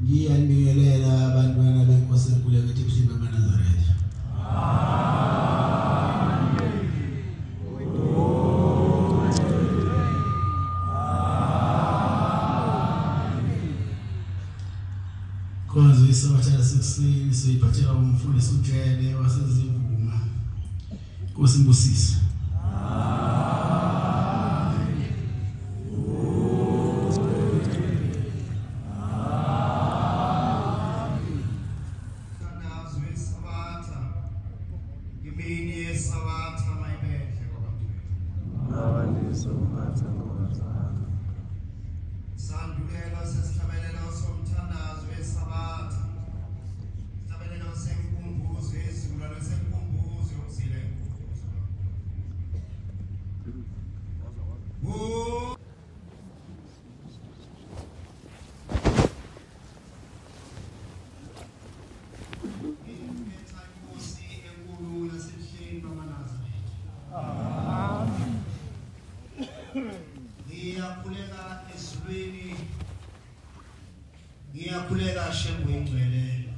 Ngiyanibekelela abantwana benkosi enkulu yakithi ebuhleni bamaNazaretha. Konzo isabathala sekuseni siyiphathela umfundisi uJele wasezimvuma. Nkosi Mbusisi. Ngiyakhuleka Shembu ingcwele.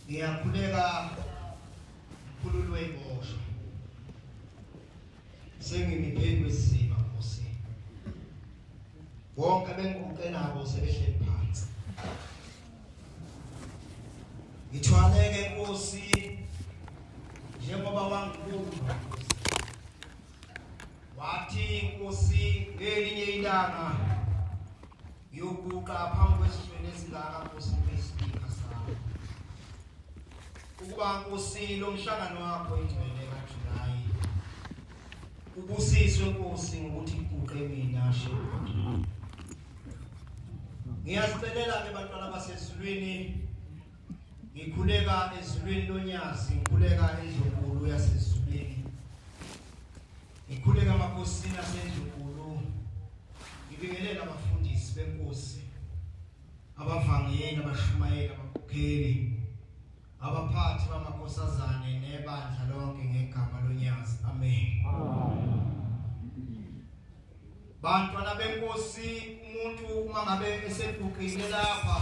Ngiyakhuleka Khululu webosha. Sengimiphendwe isizima Nkosi. Wonke benguke nabo sebehleli phansi. Ngithwaleke Nkosi njengoba wangikhuluma. Wathi Nkosi ngelinye ilanga yokuqa phambi kwesizwe esingaka Nkosi ngeSpeaker sami. Ukuba Nkosi lo mhlangano wakho ingcwele kaJulayi. Ubusiswe Nkosi ngokuthi iguqe mina Shembu. Ngiyazicelela ke bantwana basezulwini. Ngikhuleka ezulwini lonyasi, ngikhuleka eNdlunkulu yasezulwini. Ngikhuleka amakhosini aseNdlunkulu. Ngibingelela abafundisi benkosi, abavangeli, abashumayeli, abakhokheli, abaphathi bamakhosazane nebandla lonke ngegama lonyazi. Amen. Bantwana benkosi, umuntu uma ngabe eseguqile lapha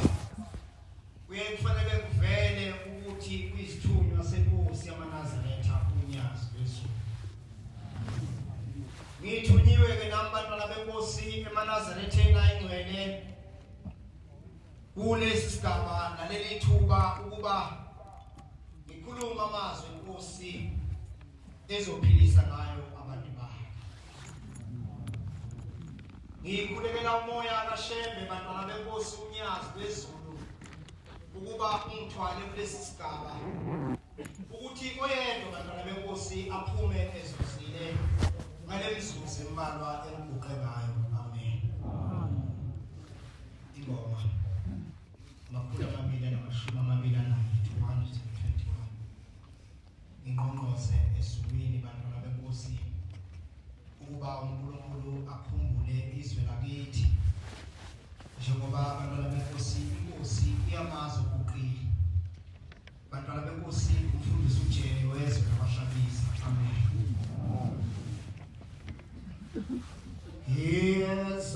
kufanele kuvele ukuthi kuyisithunywa senkosi yamaNazaretha unyazi lwezulu. Ngithunyiwe ke nami bantwana benkosi emaNazaretheni ayingcwele kulesi sigaba naleli thuba ukuba ngikhuluma amazwi enkosi ezophilisa ngayo abantu bayo. Ngikhulekela umoya kaShembe bantwana benkosi unyazi lwezulu ukuba umthwale kulesi sigaba ukuthi oyedwa bantwana benkosi aphume ezuzile ngale mizuzu embalwa enguquke ngayo. Amen. Ingoma makhulu amabili namashumi amabili nanye 221. Ingqongqoze ezulwini bantwana benkosi ukuba uNkulunkulu akhumbule izwe lakithi njengoba bantwana benkosi inkosi iyamazi uguqile. Bantwana benkosi umfundisi uJele wezwe labahlabisa. Amen. Yes,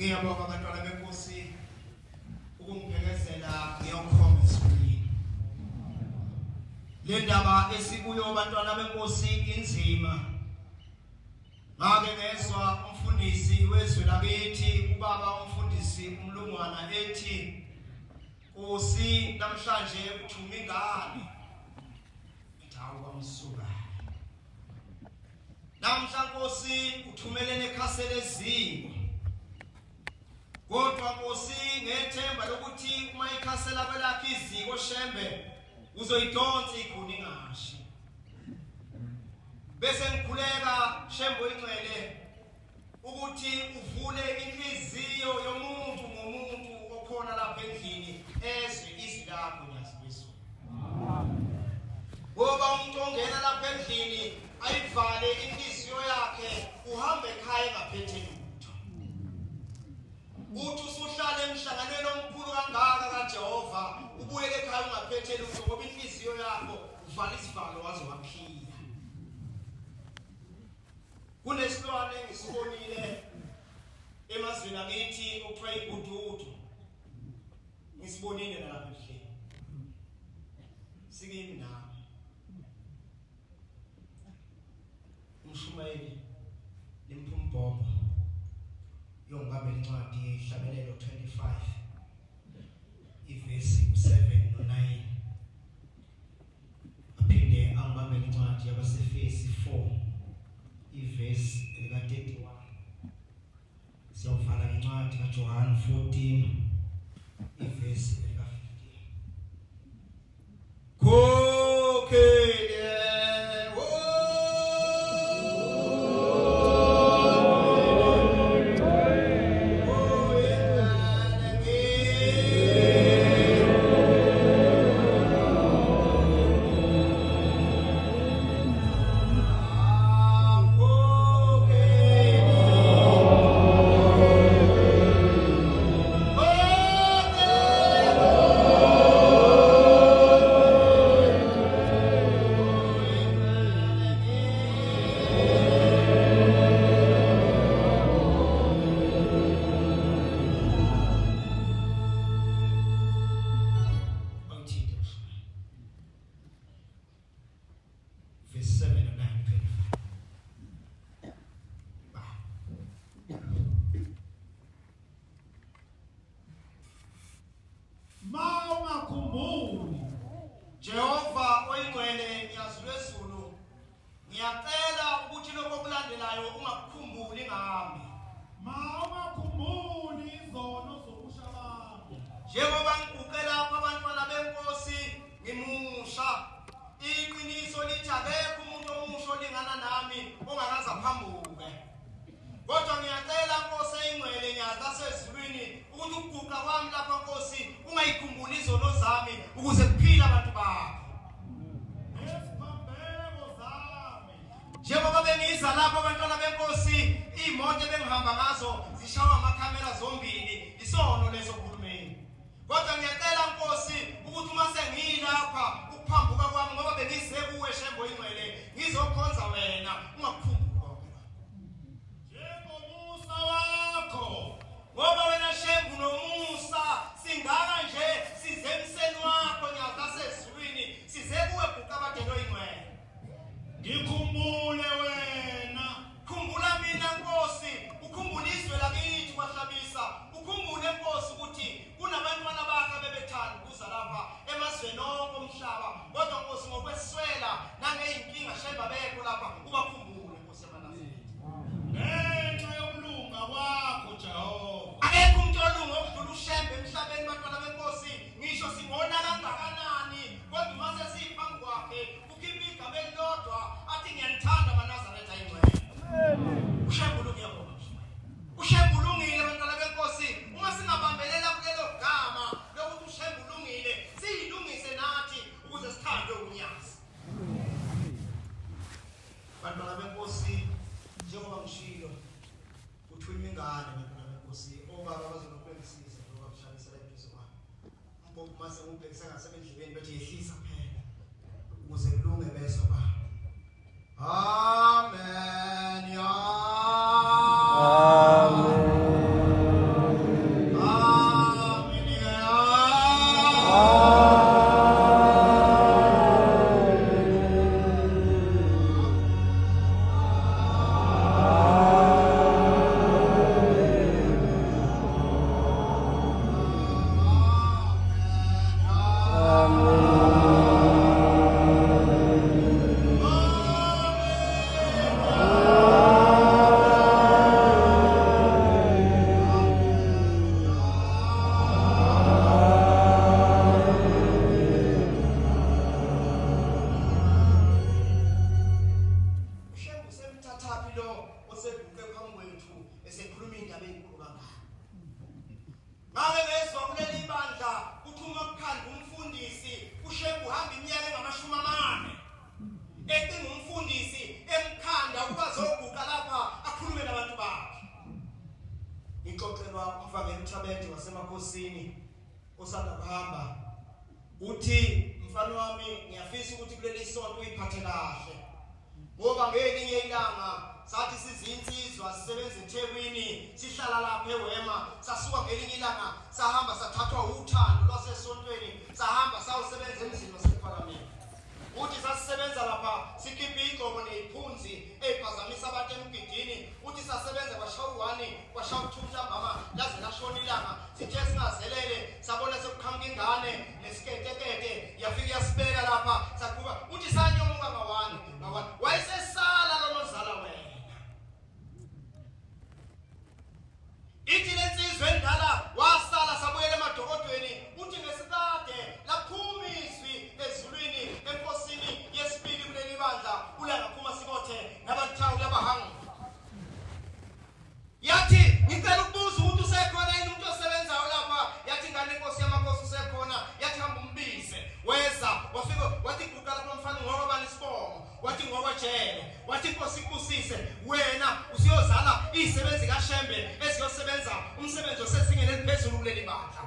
Ngiyabonga abantwana benkosi ukungiphekezela ngiyokhoma esikoleni. Le ndaba esikuyo abantwana benkosi inzima. Ngake ngezwa umfundisi wezwe lakithi ubaba umfundisi uMlungwana ethi Nkosi namhlanje uthuma ingane. Ndawo kwamsuka. Namhla Nkosi uthumelene ekhasele eziko. Kodwa Nkosi ngethemba lokuthi uma ikhasela kwelakhe iziko Shembe uzoyidonsa ikhuni ngashi. Bese ngikhuleka Shembe oyingcwele ukuthi uvule inhliziyo yomuntu ngomuntu okhona lapha endlini ezwe izwi lakho nyasibizwe. Ngoba umuntu ongena lapha endlini ayivale inhliziyo yakhe uhambe ekhaya engaphethe lutho. Uthi usuhlala emhlanganweni omkhulu kangaka kaJehova ubuyele ekhaya ungaphethe lutho ngoba inhliziyo yakho uvala isivalo waze waphila. Kunesilwane ngisibonile emazweni akithi okuthiwa ibududu. Ngisibonile nalapha endlini. Sikimi nami. Umshumayeli limphumbobo yongabela incwadi yehlabelelo 25 ivesi 7 no9 aphinde angabela incwadi yabaseFesi 4 ivesi lika31 siyovala incwadi kaJohane 14 ivesi lika15 Kokhele Jehova oyingcwele nyazulwezulu ngiyacela ukuthi lokho okulandelayo ungakukhumbuli ngami. Ungakhumbuli izono zobusha bakho. Njengoba ngiguqe lapha abantwana benkosi ngimusha. Iqiniso lithi akekho umuntu omusha olingana nami ongakaze aphambuke. Kodwa ngiyacela Nkosi eyingcwele nyazasezulwini ukuthi ukuguqa kwami lapha Nkosi ungayikhumbuli izono zami ukuze kuphile abantu bakho. Esiphambeko zami. Njengoba bengiza lapha abantwana benkosi imoto ebengihamba ngazo zishawa amakhamera zombili isono leso kuhulumeni. Kodwa ngiyacela Nkosi ukuthi uma sengilapha ukuphambuka kwami ngoba bengize kuwe Shembe oyingcwele ngizokhonza wena ungakukhumbuli Njengomusa wakho. ngoba wena Shembe nomusa singaka nje size emseni wakho nyazasezulwini size kuwe guqa abadelo oyingcwele. Ngikhumbule wena. Khumbula mina Nkosi, ukhumbule izwe lakithi kwahlabisa. Ukhumbule Nkosi ukuthi kunabantwana bakho bebethanda ukuza lapha emazweni onke omhlaba. Kodwa Nkosi ngokweswela nangeyinkinga Shembe bekho lapha ubakhumbule Nkosi emanazini. Ngenxa yokulunga kwakho Jehova. Akekho umuntu olunga okudlula uShembe emhlabeni bantwana benkosi. Ngisho singona kangakanani kodwa mase siphambi kwakhe ukhipha igama elilodwa athi ngiyanithanda amaNazaretha ayingcwele. Ushembe ulungiyabona mshayeli. Ushembe ulungile bantwana benkosi. Uma singabambelela kulelo gama lokuthi uShembe ulungile, siyilungise nathi ukuze sithandwe unyazi. Bantwana benkosi njengoba ngishilo uthwini ingane bantwana benkosi obaba bazonokubekisiza ngoba kushayisela eduze kwami. Umbophi mase ngubhekisa ngasemendlebeni bethi yehlisa phela ukuze kulunge bese ba. Amen. Ya. Amen. uShembe uhamba iminyaka engamashumi amane ecinga umfundisi emkhanda ukuba zoguqa lapha akhulume nabantu bakhe. Ixoxelwa umfakela uThabethe wasemakhosini osanda kuhamba uthi mfana wami ngiyafisa ukuthi kuleli sonto uyiphathe kahle ngoba ngelinye ilanga sathi sizinsizwa sisebenza eThekwini sihlala lapha eWema sasuka ngelinye ilanga sahamba sathathwa uthando lwasesontweni sahamba sawusebenza emzini wasePhalamende. Uthi sasisebenza lapha sikhipha igqoko neziphunzi eziphazamisa abantu emgidini. Uthi sasebenza kwashawu1 kwashawu2 ntambama laze lashona ilanga sithe singazelele sabona sekuqhamuka ingane nesiketekete yafika yasibeka lapha sakuba uthi sanyomuka ngawani wayesesala lonozala wena. Ithi lensizwe endala wasala sabuyela emadokodweni. Uthi ngesikade laphuma izwi ezulwini enkosini yesibili kuleli bandla ulangaphuma sibothe nabathawu labahangu. Yathi ngicela ukubuza ukuthi usekhona yini umuntu osebenzayo lapha. Yathi ngane inkosi yamakhosi usekhona. Yathi hamba umbize weza wafika wathi guqa lapha mfana ngokubani isibongo. Wathi ngokwajele wathi inkosi ikusise wena usiyozala izisebenzi kaShembe eziyosebenza umsebenzi osezingeni eliphezulu kuleli bandla.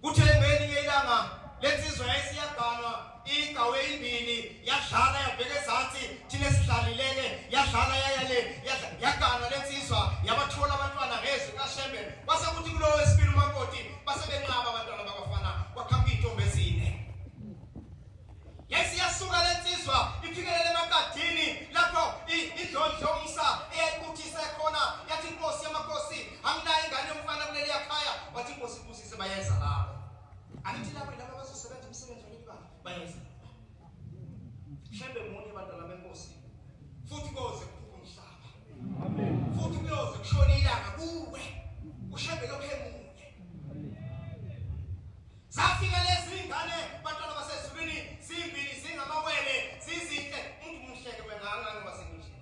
Kuthe ngelinye ilanga lensizwe yayisiyaganwa igawe imbili yadlala yabheka ezansi thina sidlalileke yadlala yayale yaganwa lensizwa yabathola abantwana ngezwi kaShembe. Base kuthi kulowo wesibili umakoti base benqaba abantwana bakafana kwakhamka intombi ezine. Yasiyasuka lensizwa iphikelele emakadini lapho idlondlo umsa eyayibuthise khona. Yathi inkosi yamakhosi anginayo ingane yomfana kuleli yakhaya. Wathi inkosi ibusise bayeza lapho. Angithi lapho laba bazosebenza umsebenzi welibanga bayeza. Shembe munye abantwana benkosi futhi koze kuphuma umhlaba. Amen. Futhi kuyoze kushona ilanga kuwe. uShembe lokho emunye. Zafika lezi ingane abantwana basezulwini zimbili zingamawele zizinhle umuntu umhleke wengangane basekunjini.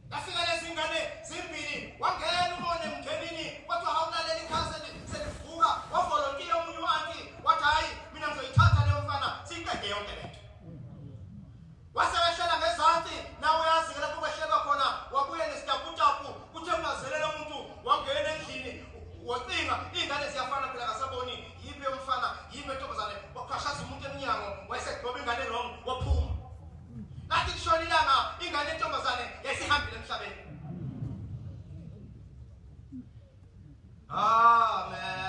Zafika lezi ingane zimbili wangena ubone emndenini wathi hawulalela ikhaseni selivuka wavolontiya umuntu wathi wathi hayi mina ngizoyithatha leyo mfana siqede yonke lento. Wasebehlela ngezansi nawe uyazi lapho behlelwa khona wabuye nesitaphutapu kuthe kungazelela umuntu wangena endlini wacinga ingane ziyafana phela kasaboni yibe umfana yibe ntombazane wakhashaza umuntu eminyango wayesegcoba ingane wrong waphuma. Nathi kushona ilanga ingane entombazane yayisihambile emhlabeni. Amen.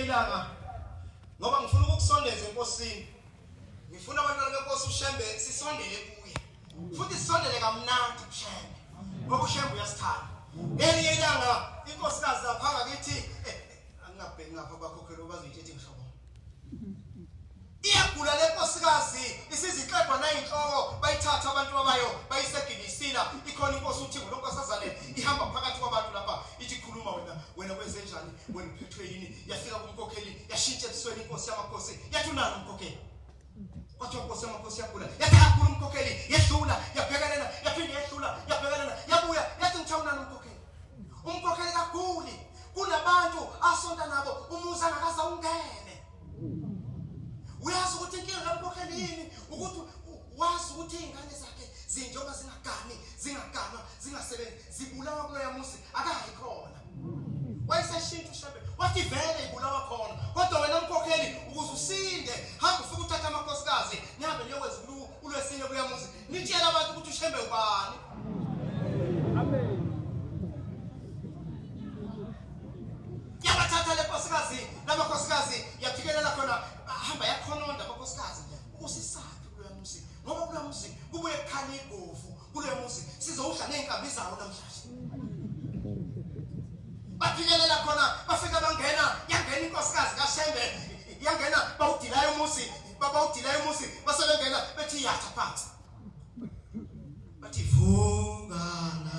Ilanga ngoba ngifuna ukukusondeza enkosini. Ngifuna abantwana benkosi uShembe sisondele kuye. Futhi sisondele kamnandi uShembe. Ngoba uShembe uyasithanda. Ngelinye ilanga inkosikazi lapha ngakithi angingabheki ngapha kwakho khona bazoyithethe ngisho. yagula lenkosikazi isizixebha nayinhloko bayithatha abantu babayo bayisegilisila ikhona inkosi uthi ngonkosazane ihamba phakathi kwabantu lapha ithi khuluma wena kwenze njani wena uphethwe yini yafika kumkhokheli yashintsha ebusweni inkosi yamakhosi yathi unalo umkhokheli kwathi inkosi yamakhosi yagula yathi akula umkhokheli yehlula yabhekelela yaphinde yehlula yabhekelela yabuya yathi ngithawunana umkhokheli kaguli kunabantu asonta nabo umuzi angakaza ungene uyazi ukuthi inkinga kamkhokheli yini ukuthi wazi ukuthi izingane zakhe zinjoba zingaganwa zingasebenzi zibulawa kuloya muzi akayikhona wayeseshintsha ushabe wathi vele ibulawa khona kodwa wena mkhokheli ukuze usinde hamba ufike uthatha amakhosikazi nihambe niyokwenza ulwesine kuya muzi nitshela abantu ukuthi ushembe ubani. Yabathatha lamakhosikazi yaphikelela khona hamba yakhononda amakhosikazi usisaphi kuloya muzi ngoba kuloya muzi kubuye kukhanya igofu kuloya muzi sizowudla neenkambi zawo namhlanje. Baphikelela khona bafika yangena inkosikazi kaShembe yangena bawudilayo umuzi basebengena bethi yatha phansi bathi vukana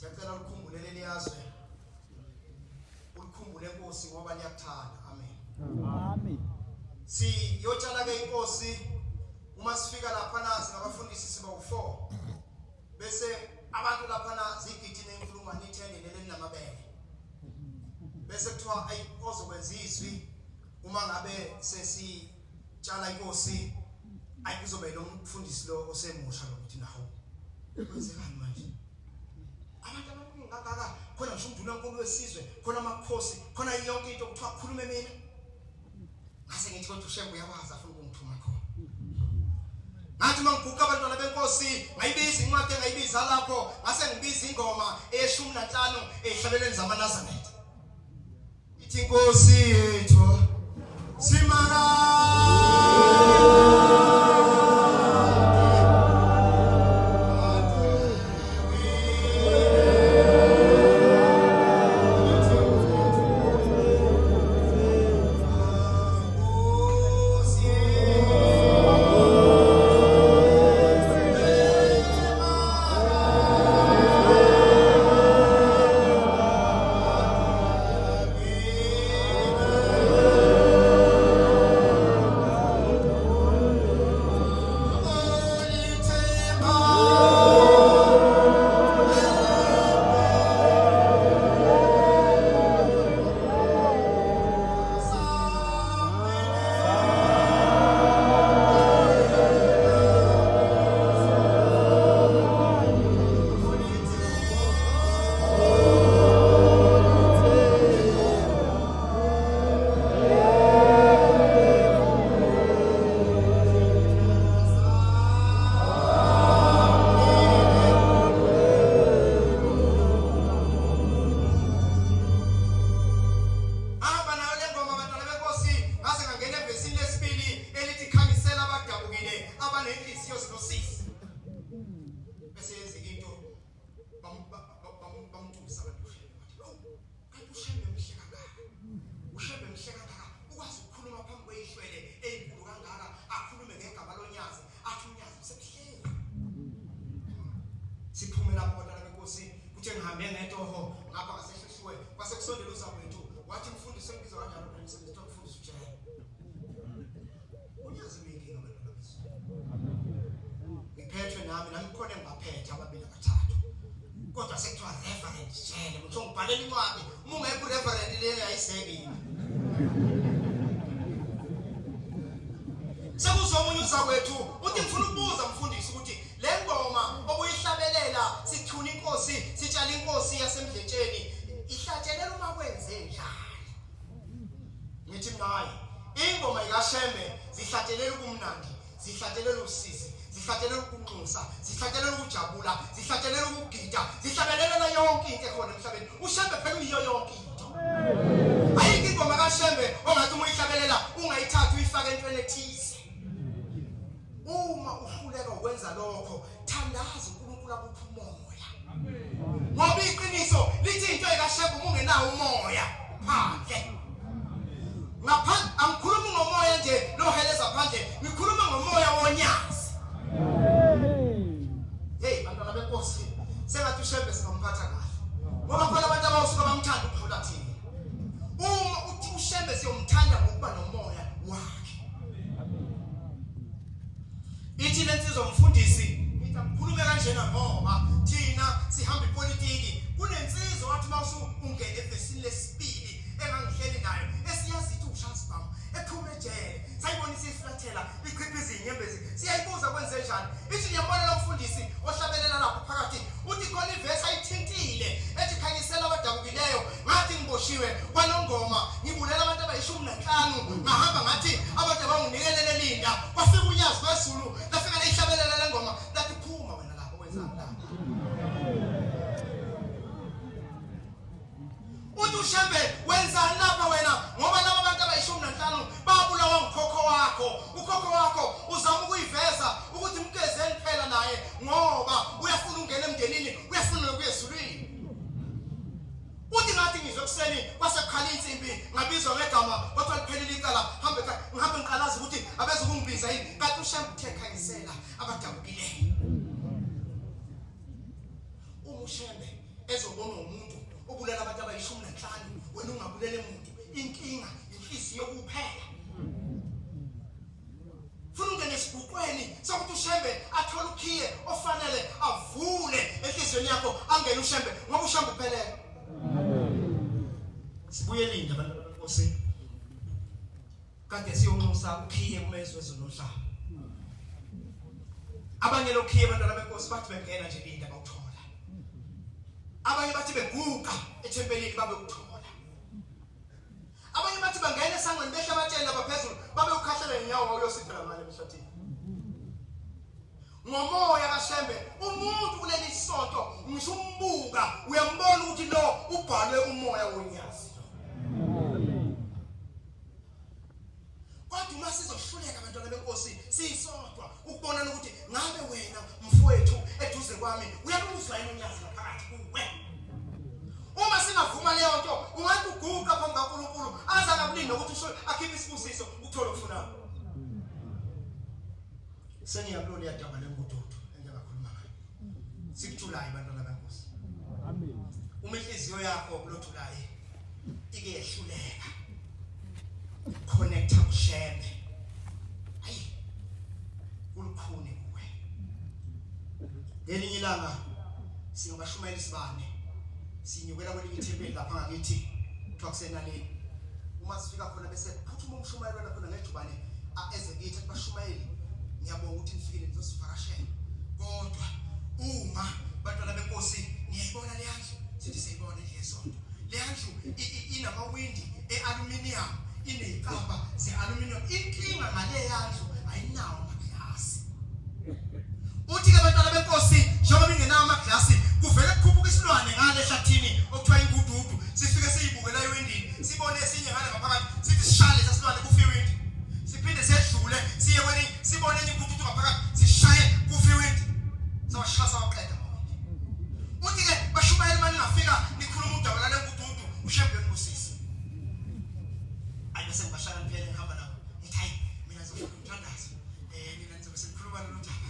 Siyacela ukukhumbule leli yazwe. Ukukhumbule inkosi ngoba liyakuthanda. Amen. Amen. Siyotshala ke inkosi uma sifika lapha nazi ngabafundisi siba u4. Bese abantu lapha nazi igidi nenkulungwane 10 leli namabele. Bese kuthiwa ayozokwenza izwi uma ngabe Tshala inkosi ayikuzobe lo mfundisi lo osemusha lokuthi naho kwenzekani manje abantu abangaka khona ngisho umduna nkulu wesizwe khona amakhosi khona yonke into okuthiwa khulume mina ngase ngithi kodwa uShembe uyabaza afuna ukungithuma khona ngathi mangiguqa abantwana benkosi ngayibiza incwadi engayibiza lapho ngase ngibiza ingoma eye15 ehlabelweni zamaNazaretha ithi inkosi yethu simara siphumela bona lenkosi kuthe ngihambe ngetoho ngapha ngasehlisiwe kwase kusondela uzakwethu wathi mfundisi ngibiza kanjalo ngomsebenzi ukufundisa ujele unyazi mingi ngabantwana besu ngiphethwe nami khona ngaphethe ababili abathathu kodwa sekuthiwa reverend jele mtho ngibhalela incwadi uma ungekho reverend le ayiseki sekuzomunye uzakwethu uthi ngifuna ukubuza mfundisi ukuthi le ngoma obuyihlabelela sithuna inkosi sitshala inkosi yasemdletsheni ihlatshelela uma kwenze njani ngithi nayi ingoma ikaShembe zihlatshelela kumnandi zihlatshelela usizi zihlatshelela ukunxusa zihlatshelela ukujabula zihlatshelela ukugida zihlabelela yonke into ekhona emhlabeni uShembe phela uyiyo yonke into ayikho ingoma kaShembe ongathi uma uyihlabelela ungayithatha uyifake entweni ethize uma uhluleka ukwenza lokho thandaza uNkulunkulu akupha umoya ngoba iqiniso lithi into ekaShembe uma ungenawo umoya phandle ngaphandle angikhulumi ngomoya nje loheleza phandle ngikhuluma ngomoya wonyazi hey bantwana benkosi sengathi uShembe singamphatha kahle ngoba khona abantu abawusuka bamthanda ukudlula thina uma uthi uShembe siyomthanda ngokuba nomoya wakhe ithi lensizwa umfundisi ngithi ngikhulume kanjena ngoba thina sihamba ipolitiki kunensizwa wathi mawusu ungene evesini lesibili engangihleli nayo esiyazi ukuthi uShansbam ephume ejele sayibonisa iflathela ichipha izinyembezi siyayibuza kwenze njani ithi ngiyambona lo mfundisi ohlabelela lapho phakathi uthi khona ivesi ayithintile ethi khanyisela abadabukileyo ngathi ngiboshiwe kwalongoma ngibulela abantu abayi15 ngahamba ngathi abantu abanginikele linda kwafika unyazi wesulu lafika leyihlabelela lengoma lathi phuma wena lapho wenzani la uthi uShembe wenzani lapha wena ngoba laba abantu abayi15 babulawa ukhokho wakho uzama ukuyiveza ukuthi mkezeni phela naye ngoba uyafuna ungena emndenini uyafuna ukuya ezulwini uthi ngathi ngizwe kuseni kwasekukhala insimbi ngabizwa ngegama kwathi liphelile icala ngihambe ngiqalaza ukuthi abeze ukungibiza yini kanti uShembe uthekhanyisela abadabukileyo uShembe ezobona umuntu obulela abantu abayi15 wena ungabulele umuntu inkinga inhliziyo kuphela funa ungene esibhuqweni sokuthi uShembe athola ukhiye ofanele avule enhliziyweni yakho angene uShembe ngoba uShembe uphelele sibuye linda abantu benkosi kade siyonxusa ukhiye kumezwe ezolomhlaba. Abanye lokhiye abantwana benkosi bathi bengena nje linda bawuthola. Abanye bathi beguqa ethempelini babe ukuthola. Abanye bathi bangena esangweni behla batshela baphezulu babe ukhahlela ngenyawo uyosithela ngale emhlathini. Ngomoya kaShembe umuntu kuleli sonto ngisho umbuka uyambona ukuthi lo ubhalwe umoya wonyazi. Kodwa uma sizohluleka abantwana benkosi sisodwa ukubona ukuthi ngabe wena mfowethu eduze kwami uyakuzwa yini unyazi ngaphakathi kuwe. Uma singavuma leyo nto ungathi uguqa phambi kaNkulunkulu aza kakulinda ukuthi akhiphe isibusiso ukuthola okufunayo. Sengiyabona iyadaba lengududu engingakhuluma ngayo. Sikuthulayo abantwana benkosi. Amen. Uma inhliziyo yakho kulothulayo ike yehluleka. Connecta kuShembe. Hayi. Ulukhuni kuwe. Ngelinye ilanga singabashumayela isibane. Sinyukela kwelinye ithempeli lapha ngakithi kuthiwa kusenaleni. Uma sifika khona bese phuthuma umshumayeli wena khona ngejubane ezekithi kubashumayeli. Ngiyabonga ukuthi nifikile nizosivakashela. Kodwa uma bantwana benkosi niyayibona le yandlu sithi siyibona le sonto. Le yandlu inamawindi ealuminium, inezikaba zealuminium. Inkinga ngale yandlu ayinawo amaglasi. Uthi ke bantwana benkosi njengoba ingenawo amaglasi kuvele kukhuphuka isilwane ngale ehlathini okuthiwa ingududu. Sifike siyibukela ewindini sibone esinye ngale ngaphakathi sithi sishale sasilwane kufe iwindi. Siphinde sedlule siye kwelinye sibone enye ingududu ngaphakathi sishaye kufe iwindi. Sawashasa waqeda mawindi. Uthi ke bashumayeli manje ngafika nikhuluma udaba lale ngududu uShembe uNkosisi. Ayi bese ngibashaya impela ngihamba nabo. Ngithi hayi mina ngizofuna umthandazo. Mina nizobe sengikhuluma lo daba.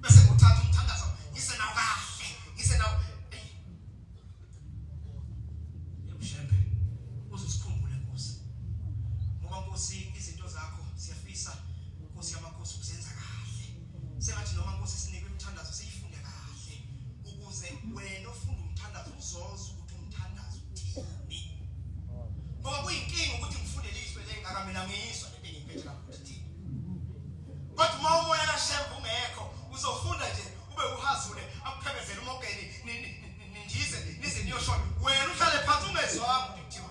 Bese nguthatha umthandazo ngise nawo kahle. Ngise nawo Shembe uzosikhumbula Nkosi. Ngoba Nkosi izinto zakho siyafisa Nkosi yamakhosi ukuzenza kahle. Sengathi noma Nkosi sinikwe umthandazo siyifunde kahle ukuze wena ofunda umthandazo uzoze ukuthi umthandazo uthini. Ngoba kuyinkinga ukuthi ngifunde lizwe lengaka mina ngiyiswa lento engiphethe lapho uthini. Kodwa uma umoya kaShembe ungekho uzofunda nje ube uhazule akuphebezela umogeni nindize nize niyoshona wena uhlale phansi ungezwa ukuthiwa.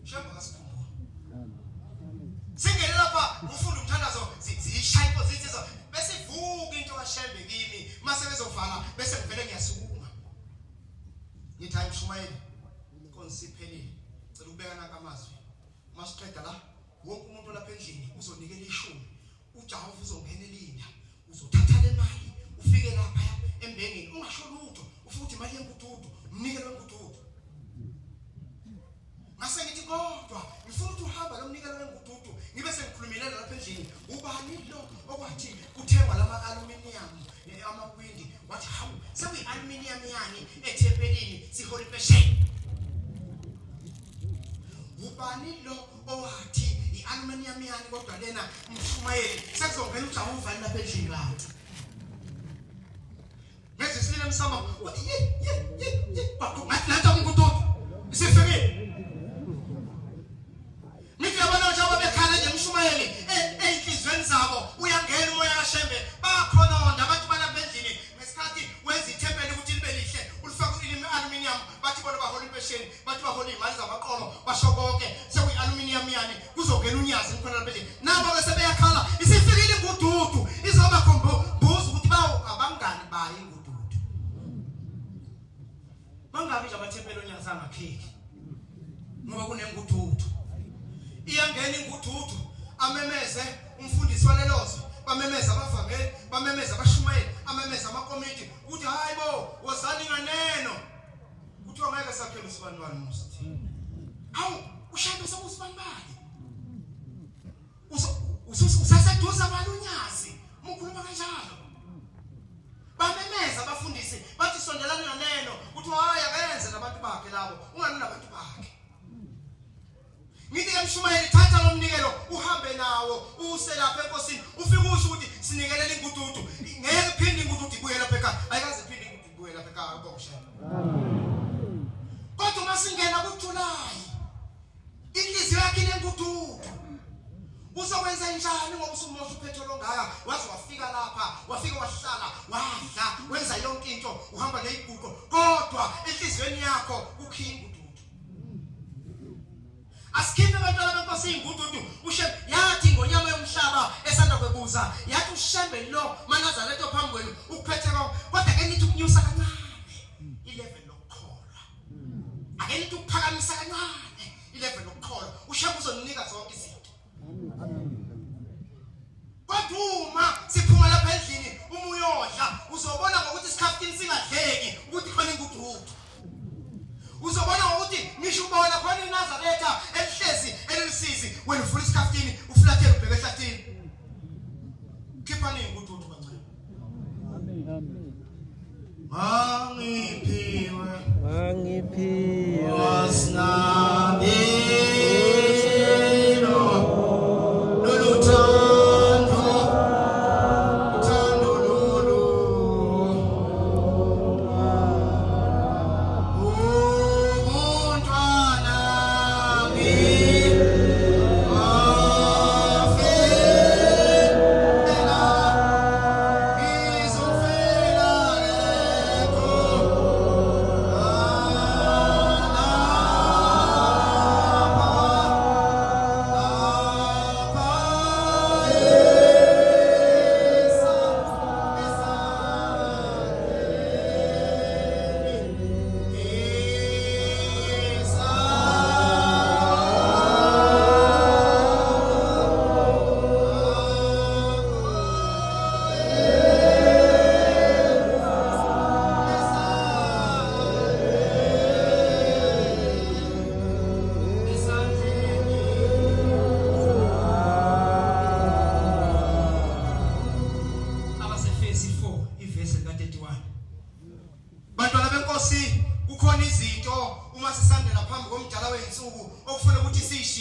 Shembe kasikhumbula. Singene lapha ufunda umthandazo ziyishaya iposition bese ivuka into kaShembe kimi mase bezovala bese ngivele ngiyasukuma. Ngithi hayi Mshumayeli Nkosi iphelile. Cela ukubeka nanka amazwi. Masiqeda la wonke umuntu lapha endlini uzonikela 10. uJehova uzongena elinda uzothatha le mali ufike lapha embengeni ungasho lutho ufuthi imali yengududu umnikelo wengududu. Ngase ngithi kodwa ngifuna ukuthi uhamba lomnikelo wengududu ngibe sengikhulumile lapha endlini ubani lo okwathi kuthengwa lama aluminium amawindi wathi hawu sekuyi aluminium yani ethempelini siholi peshe. Ubani lo owathi ialuminium yani kodwa lena Mshumayeli sekuzongena uJehova lapha endlini lapha. Manje silile msama bakumathatha umgududu sifike. Mithi yabona njengoba bekhala nje Mshumayeli einhlizweni zabo uyangena umoya kaShembe bakhona abantu balapha endlini ngesikhathi wenza ithempeli ukuthi libe lihle ulifaka ilimi aluminium bathi bona baholi impesheni bathi baholi imali zamaqolo basho konke sekuyi aluminium yani kuzongena unyazi mkhona lapha endlini nabo ke sebeyakhala isifikile ingududu izoba khombuza ukuthi bawo abangani bayi ingududu. Bangabi nje amathempeli onyazi angakheki ngoba kunengududu. Iyangena ingududu amemeze umfundisi walelozo bamemeza abavangeli bamemeza abashumayeli amemeza amakomiti uthi hayibo wozani nganeno kuthiwa ngeke sakhele usibanibani musti. Hawu uShembe sokusibanibani usaseduza abalunyazi mukhuluma kanjalo. Bamemeza abafundisi bathi sondelani nganeno kuthiwa hayi akenze nabantu bakhe labo ungani nabantu bakhe. Ngithi ke Mshumayeli thatha lo mnikelo uhambe nawo uselapha enkosini ufike usho ukuthi sinikelela ingududu ngeke phinde ingududu ibuye lapha ekhaya ayikaze phinde ingududu ibuye lapha ekhaya boShembe. Kodwa masingena kuJulayi ngududu. Uzokwenza njani ngoba usumosha uphetholo ongaka waze wafika lapha wafika wahlala wadla wenza yonke into uhamba neziguqo kodwa enhlizweni yakho ukhinga ududu. Asikhiphe abantwana benkosi ingududu ushembe yathi ngonyama yomhlaba esanda kwebuza yathi ushembe lo maNazaretha ophambi kwenu ukuphethe konke kodwa ke nithi ukunyusa kancane ilevel lokukholwa. Ake nithi ukuphakamisa kancane ilevel lokukholwa ushembe uzoninika zonke izinto. Kodwa siphuma lapha endlini umuyodla uzobona ngokuthi isikhaftini singadleki ukuthi khona ingududu. Uzobona ngokuthi ngisho ubona khona iNazaretha elihlezi elisizi wena ufuna isikhaftini uflathela ubheke ehlathini. Khiphani ingududu kancane. Angiphiwe wasinabi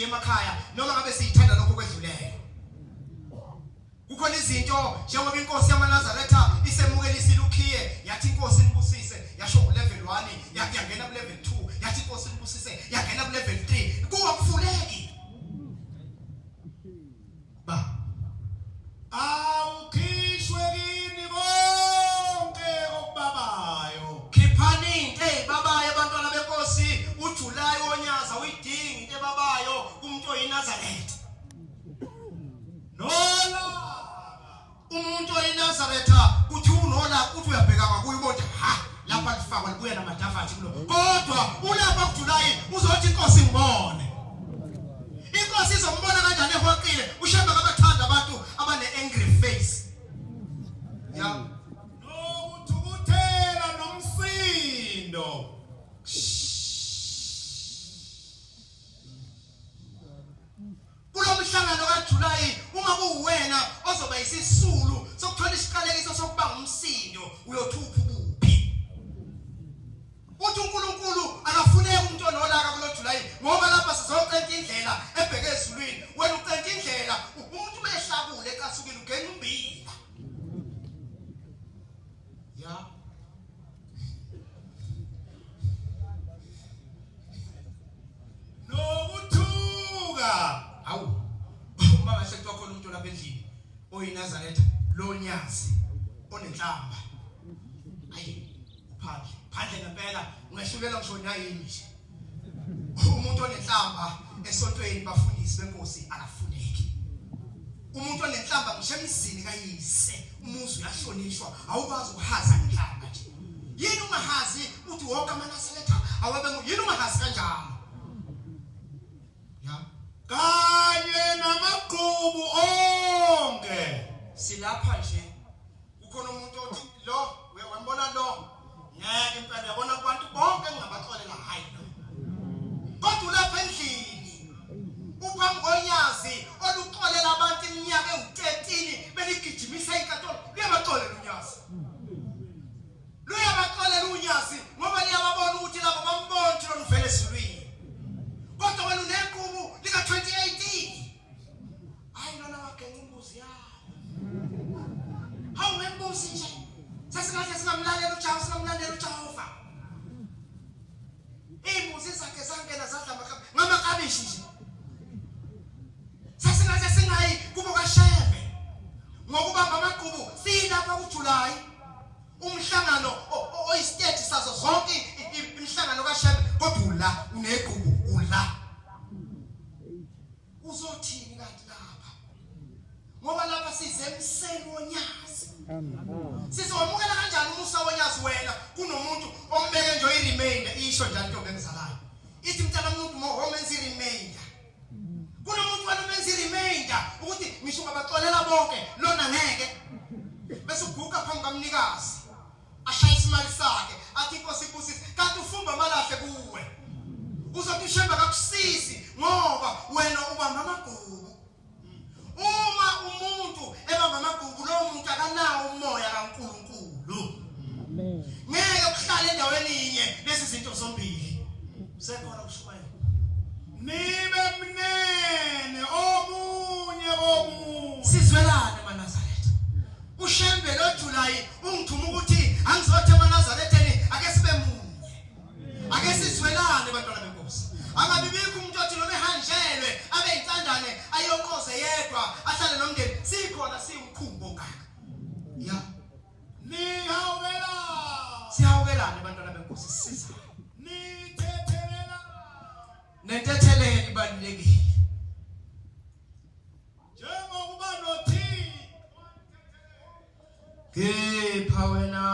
emakhaya noma ngabe siyithanda lokho kwedluleyo. Kukhona izinto njengoba inkosi yamaNazaretha isemukela isilukhiye yathi inkosi inibusise yasho ku level 1 yangena ku level 2 yathi inkosi inibusise yangena ku level 3 kuwa kufuleki. Ba awukhishwe kini konke okubabayo. Khiphani into ebabayo abantwana benkosi uJulayi wonyaza uyidinga into ebabayo kumuntu oyiNazaretha. Umuntu oyiNazaretha uthi unola uthi uyabheka ngakuye ubona ha lapha lifakwa libuya namadafathi kulo. Kodwa ulapha kuJulayi uzothi inkosi ngibone. Inkosi izombona kanjani ehwaqile ushembe ngabathanda abantu abane angry face. Ya nokuthukuthela nomsindo. Kulomhlangano kaJulayi uma kuwena ozoba isisulu sokuthola isiqalekiso sokuba ngumsindo uyothupha ubuphi. Uthi uNkulunkulu akafuneki umuntu onolaka kulo Julayi ngoba lapha sizocenta indlela ebheke ezulwini wena ucenta indlela umuntu behlakule ekasukile ugena umbila. Ya nokuthuka awu uma basekuthiwa khona umuntu lapha endlini oyiNazaretha lonyazi onenhlamba ayi phandle ngempela ungehlulela ngisho nayini nje. Umuntu onenhlamba esontweni bafundisi benkosi akafuneki. Umuntu onenhlamba ngisho emizini kayise umuzi uyahlonishwa awubazi uhaza ngenhlamba nje. Yini ungahazi uthi wonke amaNazaretha awabe yini ungahazi kanjalo. Ya kanye namaqhubu onke silapha nje kukhona umuntu othi lo uyabona lo ngeke impela uyabona abantu bonke engingabaxolela hayi lo. Kodwa lapha endlini uphambi konyazi oluxolela abantu iminyaka ewu13 beligijimisa inkantolo liyabaxolela unyazi. Luyabaxolela unyazi ngoba liyababona ukuthi labo bambonke lo uvele ezulwini. Kodwa wena unenqubo lika 2018 hayi lona wagenqa imbuzi yakho. Hawu ngembuzi nje sesikahle singamlalela uJehova. Imbuzi zakhe sangena zadla ngamaklabishi nje. kubo kaShembe ngokubamba amagqubu silapha kuJuly umhlangano oyistate sazo zonke imhlangano kaShembe kodwa la unegqubu ula uzothini kanti lapha ngoba lapha size emseni wonyazi sizomukela kanjani umusa wonyazi wena kunomuntu ombeke nje i-remainder isho njalo into engizalayo ithi mntana umuntu momenza i-remainder kunomuntu wena omenza i-remainder ukuthi ngisho ngabaxolela bonke lona ngeke bese uguqa phambi kamnikazi ashaya isimali sakhe athi inkosi ibusise kanti ufumba amalahle kuwe uzothi uShembe kakusizi ngoba wena ubamba amagqubu uma umuntu ebamba amagqubu lo muntu akanawo umoya kaNkulunkulu amen ngeke ukuhlala endaweni inye lezi zinto zombili sekhona kushumayela nibe mnene omunye sizwelane eManazaretha uShembe lo July ungithuma ukuthi angizothe eManazaretheni ake sibe munye ake sizwelane bantwana benkosi angabibikho umuntu othi noma ehanjelwe abe intandane ayokoze yedwa ahlale nomndeni sikhona simkhumbo ngaka ya sihawukelane bantwana benkosi sisiza nentetheleni balulekile njengokuba nothi kepha wena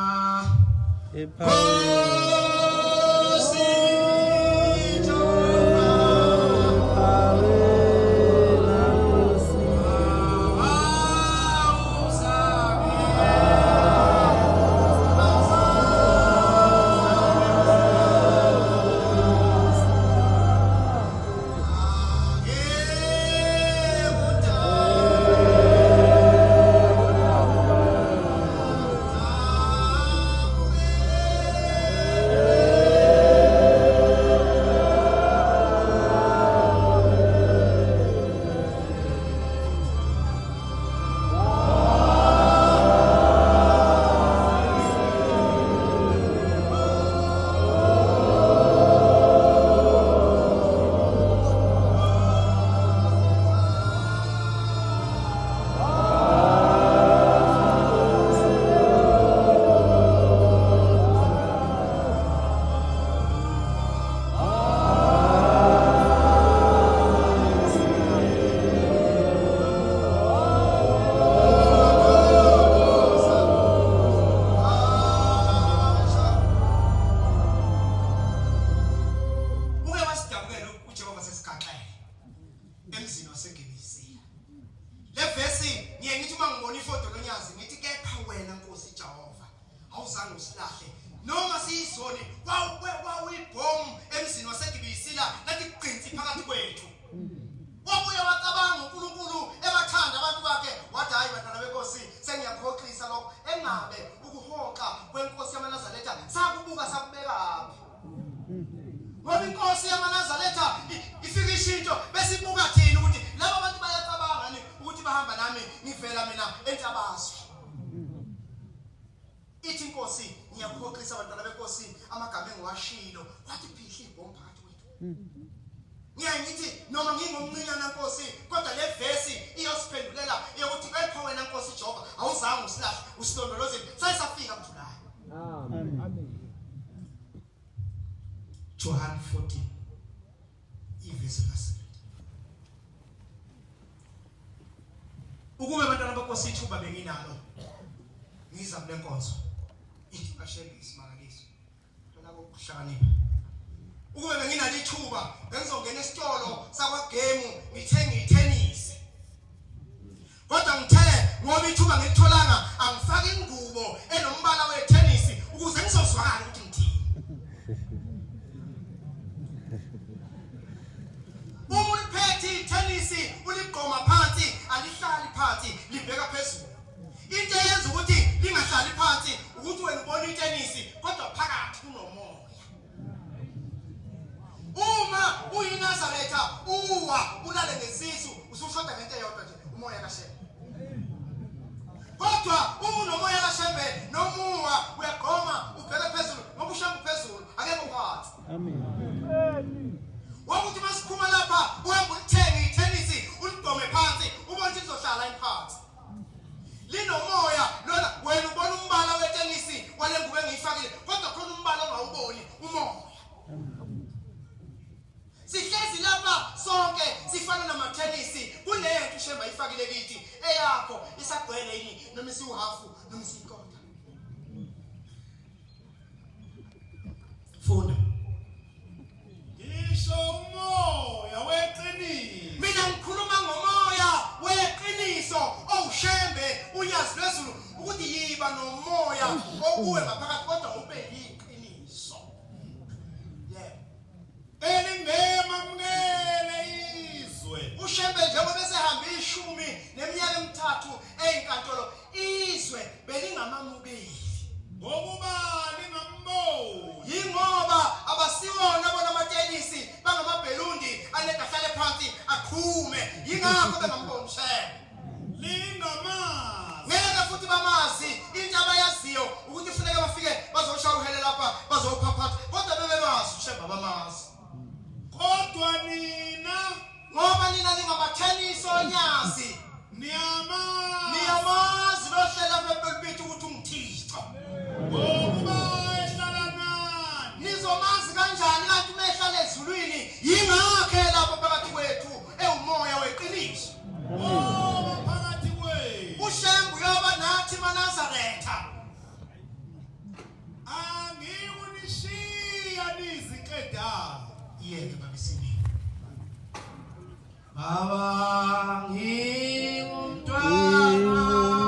ngiyangithi noma ngingomncinyana Nkosi kodwa le verse iyosiphendulela yokuthi kepha wena Nkosi Jehova awuzange usilahle usilondolozile sayisafika kuJuly amen John 14 ivesi ka7 ukube abantwana beNkosi ithuba benginalo ngiza kule nkonzo ithi kashebe isimangaliso tona kokuhlakanipha ukube benginalo ithuba bengizongena esitolo sakwaGame ngithenge itennis kodwa ngithe ngoba ithuba ngitholanga angifaka ingubo enombala wetennis ukuze ngizozwakala ukuthi ngithini umuliphethi itennis uligqoma phansi alihlali phansi libheka phezulu into eyenza ukuthi lingahlali phansi ukuthi wena ubona itennis kodwa phakathi kunomoya uma uyiNazaretha uwa ulale ngesisu usushoda ngento eyodwa nje umoya kaShembe kodwa uma unomoya kaShembe nomuwa uyagqoma ubheke phezulu ngoba uShembe phezulu akekho phansi amen wokuthi masiphuma lapha uhambe ulithenge itennis uligqome phansi ubone ukuthi izohlala ushemba ifakile kithi eyakho isagcwele yini noma isiwuhafu noma isikota. Funda. Ngisho umoya weqiniso. Mina ngikhuluma ngomoya weqiniso owushembe unyazi lwezulu ukuthi yiba nomoya okuwe ngaphakathi kodwa ube yiqiniso. Elingemamngele izwe. Ushembe njengoba besehamba 10 neminyaka emithathu eyinkantolo izwe belingamamukeli Ngokuba lingambozi. yingoba abasiwona bona amatenisi bangamabhelundi anedahlale phansi aqhume yingakho bengamboni ushembe. Lingamazi. Ngeke futhi bamazi into abayaziyo ukuthi kufuneka bafike bazoshawuhele lapha bazophaphatha kodwa bebebazi ushemba bamazi. Kodwa nina Ngoba nina ningamathenisi onyazi niyamazi lohlela bebelibithi ukuthi ungithixo. ngokuba ehlala nani. Nizomazi kanjani kanti umehlala ezulwini yingakho lapha phakathi kwethu ewumoya weqiniso. Ngoba phakathi kwenu. Ushembu yoba nathi maNazaretha. Angikunishiya niziqedayo. Yeke babisini. Baba ngingumntwana wakho.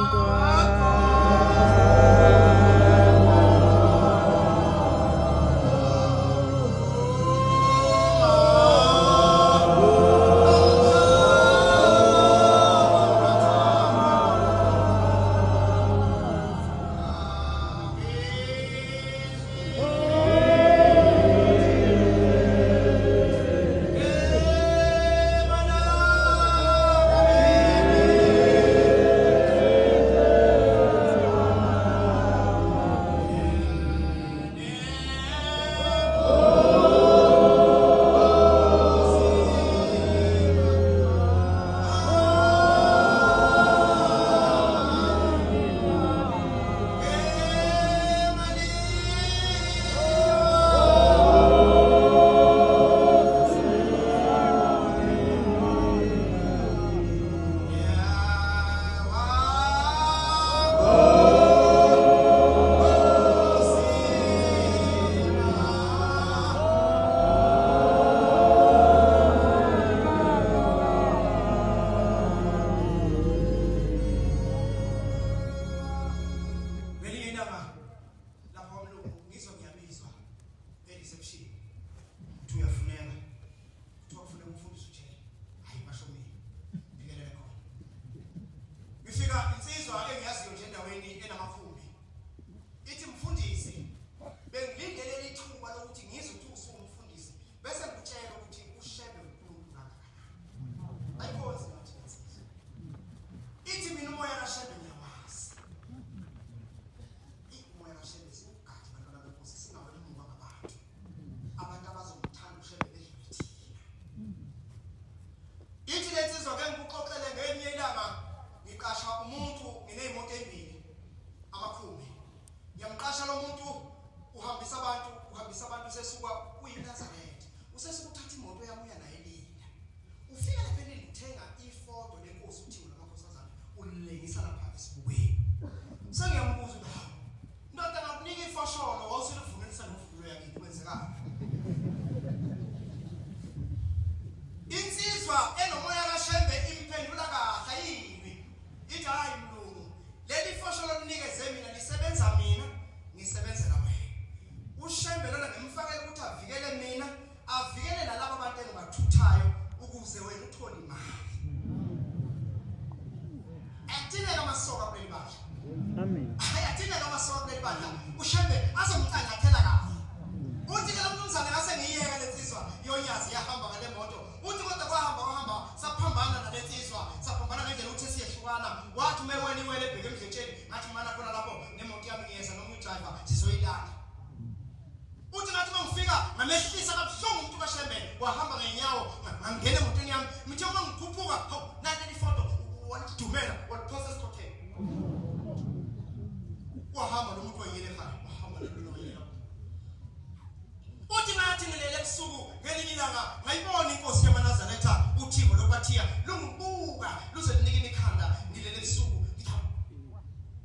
Ngayibona inkosi yamaNazaretha uThixo lokwathia lungubuka yambuka luze linikini ikhanda ngilele ebusuku ngitha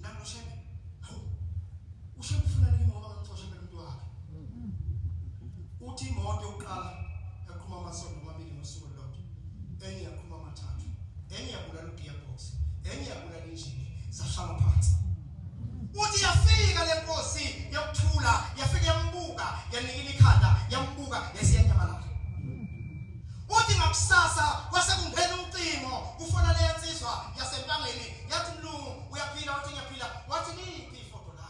nalo shebe hawu ushebe ufuna nini ngoba ngicoshe umuntu wakhe uthi imoto yokuqala yaqhuma amasonto amabili ngosuku lodwa enye yaqhuma amathathu enye yabulala ugearbox enye yabulala injini zahlala phansi uthi yafika lenkosi yokuthula yafika yambuka yanikini ikhanda yambuka yasiyanyamalala uthi ngakusasa kwasekungena ucimo ufona le yansizwa yasempangeni yathi mlungu uyaphila wathi ngiyaphila wathi niphi ifoto la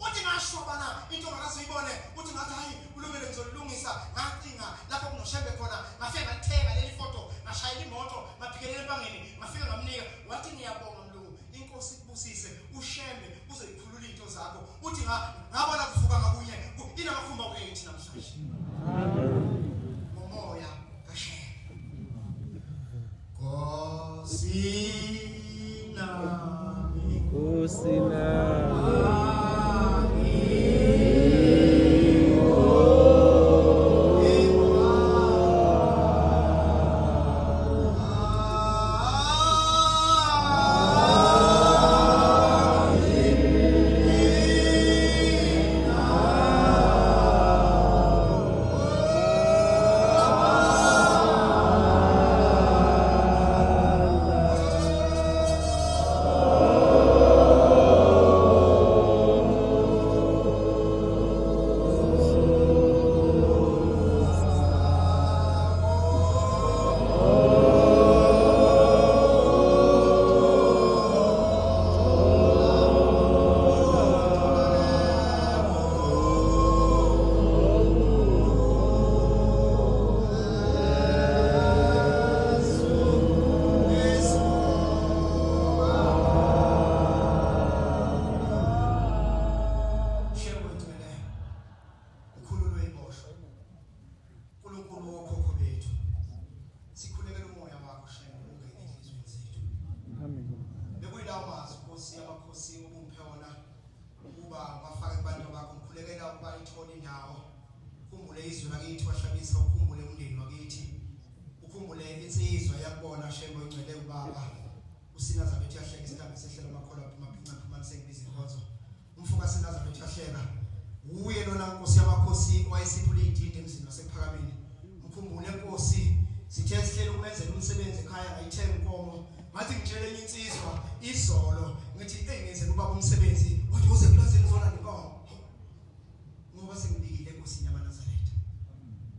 uthi ngasho bana into akazuyibone uthi ngathi hayi kulungile ngizolungisa ngacinga lapho kunoshebe khona ngafika ngalithenga leli foto ngashayela imoto ngaphikelele empangeni ngafika ngamnika wathi ngiyabonga mlungu inkosi kubusise ushembe uzoyikhulula into zakho uthi ngabona kuvuka ngakunye inamafumba ku-8 namhlanje ngomoya kashembe Nkosi nami uye lona Nkosi yamakhosi wayesiphula idide emzini wasephakameni mkhumbule Nkosi sithe sihlele umenzela umsebenzi ekhaya ngayithenga inkomo ngathi ngitshele enye insizwa izolo ngithi ngenzela ubaba umsebenzi uthi uze kulazini zona nenkomo ngoba sengibikile Nkosi yaManazaretha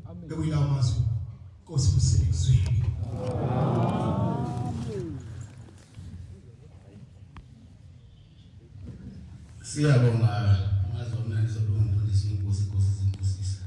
amen bekuyila amazwi Nkosi kusile kuzwini siyabonga mazona nizolungisa inkosi zinkosisa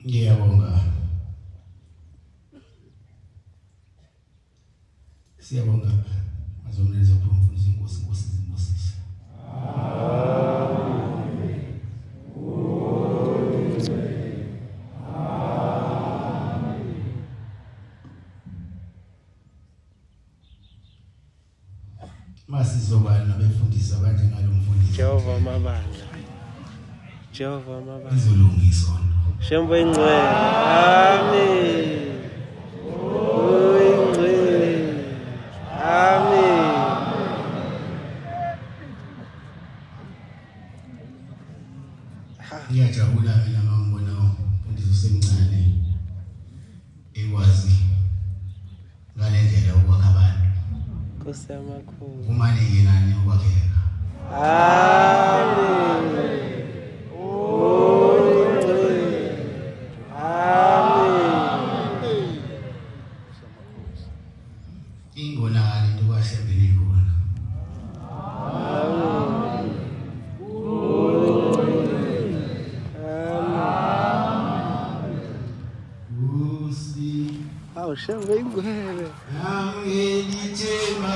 ngiyabonga siyabonga mazomne zophumfundisa inkosi zinkosisa masizobana nabefundisi abanjengalo mfundisi Jehova mabandla izolungiswa Shembo ingcwele amen ingcwele amen ngiyajabula mina ngambona umfundisi usemncane ekwazi ngale ndlela ukwakha abantu Nkosi yamakhulu umane yenani ukwakheka amen ingwe Hawu shembe ingcwele. Angilithemba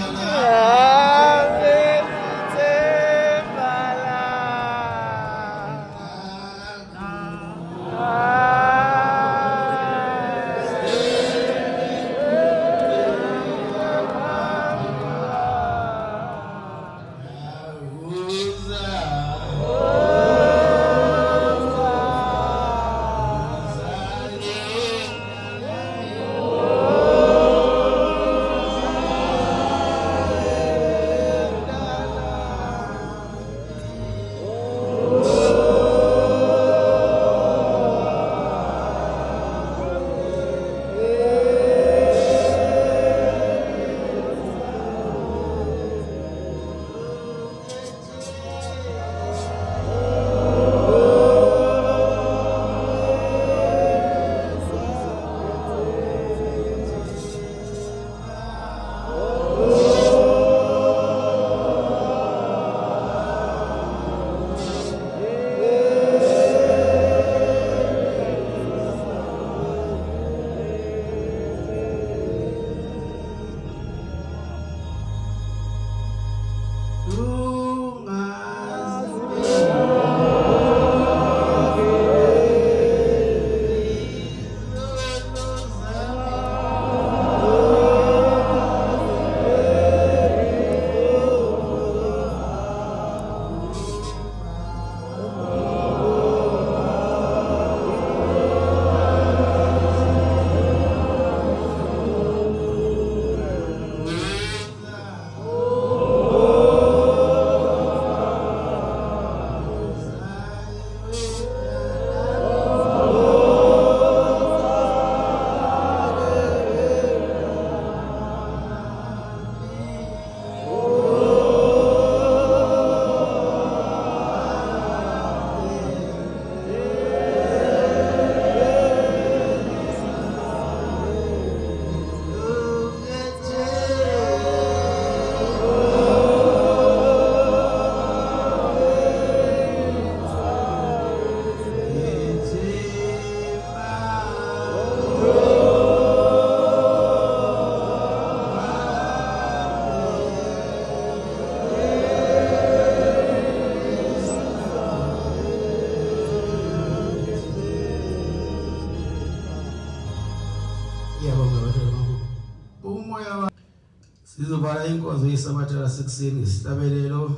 Sizobhala inkonzo yesabatha lasekuseni ngesihlabelelo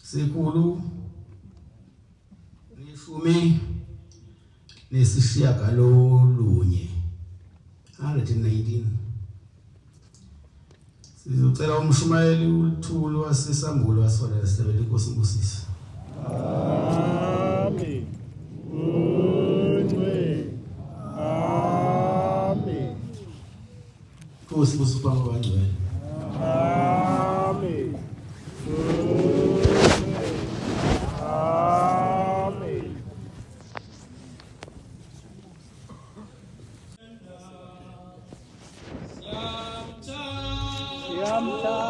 sikhulu neshumi nesishiyagalolunye 119. Sizocela umshumayeli uLthuli waseSambulo wasola lesihlabelelo. Inkosi imbusise. Amen. Amen. Inkosi imbusise kwabangcwele. Amen. Amen. Yamta